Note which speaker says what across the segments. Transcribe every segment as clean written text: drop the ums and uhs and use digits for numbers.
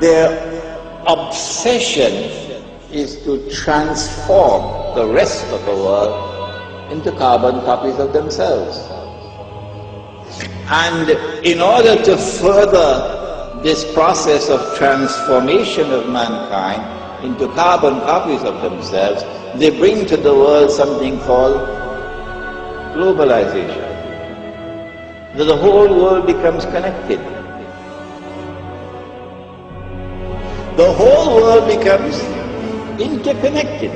Speaker 1: their obsession is to transform the rest of the world into carbon copies of themselves. And in order to further this process of transformation of mankind into carbon copies of themselves, they bring to the world something called globalization. The whole world becomes connected. The whole world becomes interconnected.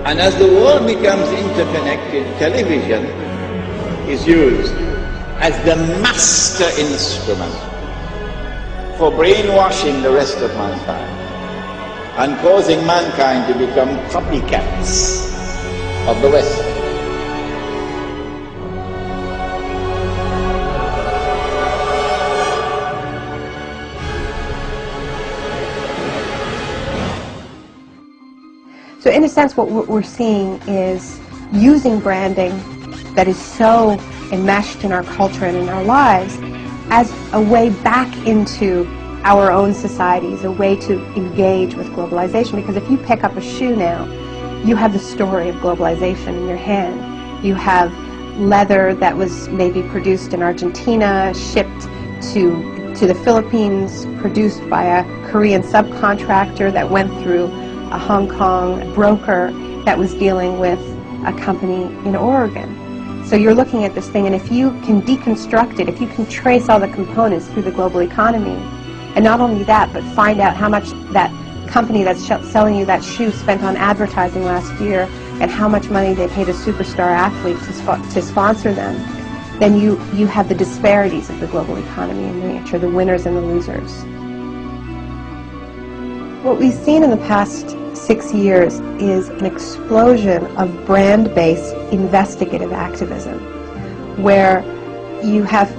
Speaker 1: And as the world becomes interconnected, television is used as the master instrument for brainwashing the rest of mankind and causing mankind to become copycats of the West.
Speaker 2: So in a sense, what we're seeing is using branding that is so enmeshed in our culture and in our lives as a way back into our own societies, a way to engage with globalization. Because if you pick up a shoe now, you have the story of globalization in your hand. You have leather that was maybe produced in Argentina, shipped to the Philippines, produced by a Korean subcontractor that went through a Hong Kong broker that was dealing with a company in Oregon. So you're looking at this thing, and if you can deconstruct it, if you can trace all the components through the global economy, and not only that, but find out how much that company that's selling you that shoe spent on advertising last year, and how much money they paid a superstar athlete to sponsor them, then you have the disparities of the global economy in miniature, the winners and the losers. What we've seen in the past 6 years is an explosion of brand-based investigative activism, where you have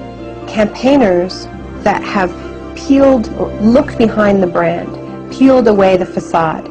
Speaker 2: campaigners that have looked behind the brand, peeled away the facade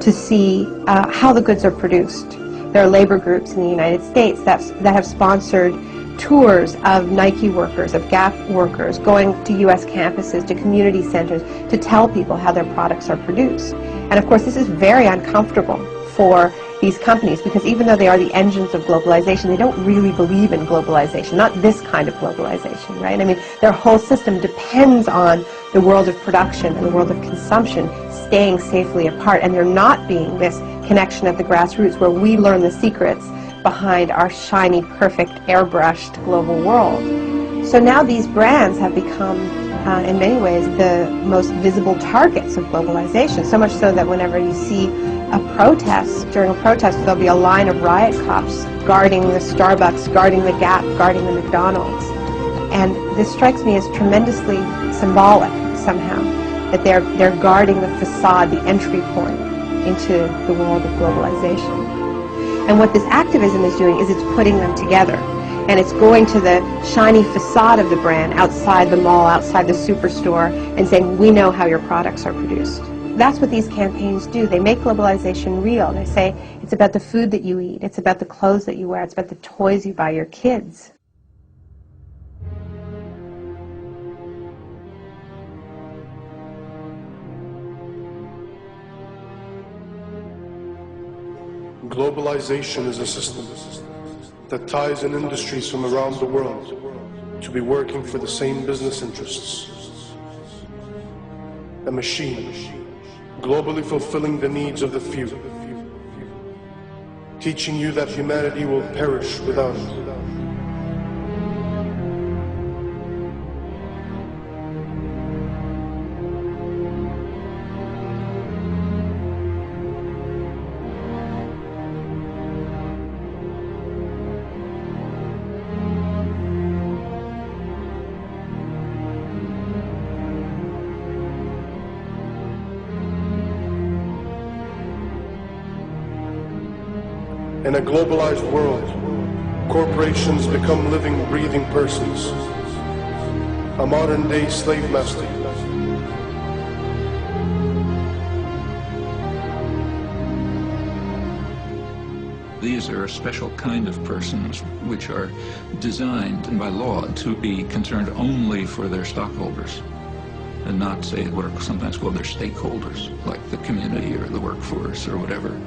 Speaker 2: to see how the goods are produced. There are labor groups in the United States that have sponsored tours of Nike workers, of Gap workers, going to U.S. campuses, to community centers, to tell people how their products are produced. And of course, this is very uncomfortable for these companies, because even though they are the engines of globalization, they don't really believe in globalization, not this kind of globalization, right? I mean, their whole system depends on the world of production and the world of consumption staying safely apart, and there not being this connection at the grassroots where we learn the secrets behind our shiny, perfect, airbrushed global world. So now these brands have become, in many ways, the most visible targets of globalization, so much so that whenever you see a protest, during a protest, there'll be a line of riot cops guarding the Starbucks, guarding the Gap, guarding the McDonald's. And this strikes me as tremendously symbolic, somehow, that they're guarding the facade, the entry point into the world of globalization. And what this activism is doing is it's putting them together. And it's going to the shiny facade of the brand outside the mall, outside the superstore, and saying, we know how your products are produced. That's what these campaigns do. They make globalization real. They say, it's about the food that you eat, it's about the clothes that you wear, it's about the toys you buy your kids.
Speaker 3: Globalization is a system that ties in industries from around the world to be working for the same business interests. A machine, globally fulfilling the needs of the few, teaching you that humanity will perish without it. In a globalized world, corporations become living, breathing persons, a modern-day slave master.
Speaker 4: These are a special kind of persons which are designed by law to be concerned only for their stockholders. and not say what are sometimes called their stakeholders, like the community or the workforce or whatever.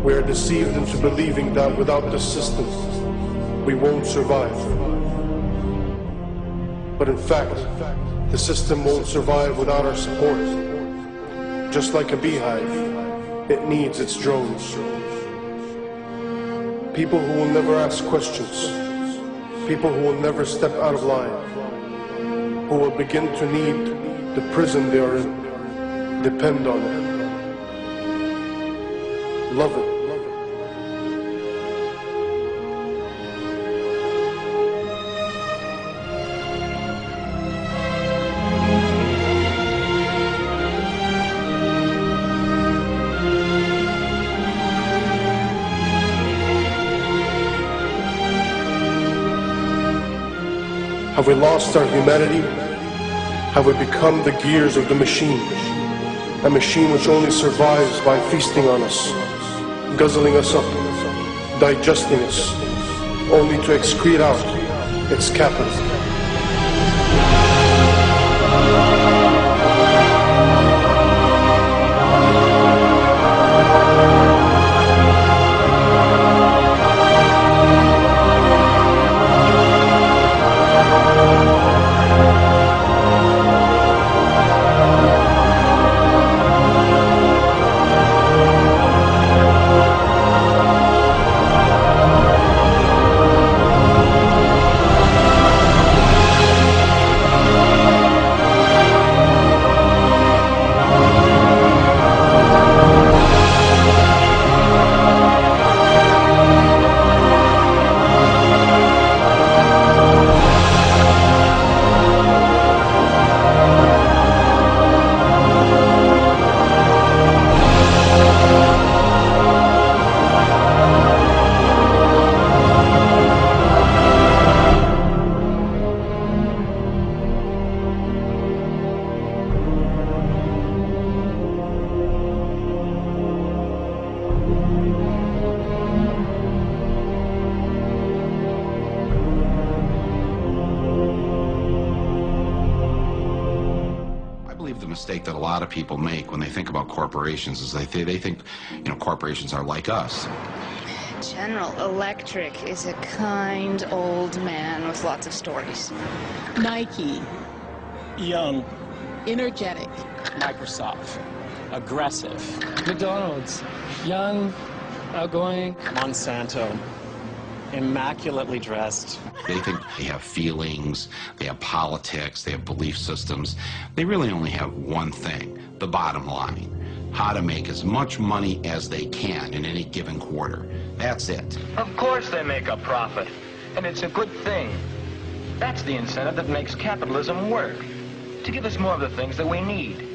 Speaker 3: We are deceived into believing that without this system, we won't survive. But in fact, the system won't survive without our support. Just like a beehive, it needs its drones. People who will never ask questions, people who will never step out of line, who will begin to need the prison they are in, depend on it, love it. Have we lost our humanity? Have we become the gears of the machine? A machine which only survives by feasting on us, guzzling us up, digesting us, only to excrete out its capital.
Speaker 5: Mistake that a lot of people make when they think about corporations is they think, you know, corporations are like us.
Speaker 6: General Electric is a kind old man with lots of stories.
Speaker 7: Nike.
Speaker 8: Young.
Speaker 7: Energetic.
Speaker 8: Microsoft. Aggressive.
Speaker 9: McDonald's. Young, outgoing.
Speaker 8: Monsanto. Immaculately dressed.
Speaker 5: They think they have feelings, they have politics, they have belief systems. They really only have one thing, the bottom line. How to make as much money as they can in any given quarter. That's it.
Speaker 10: Of course they make a profit, and it's a good thing. That's the incentive that makes capitalism work, to give us more of the things that we need.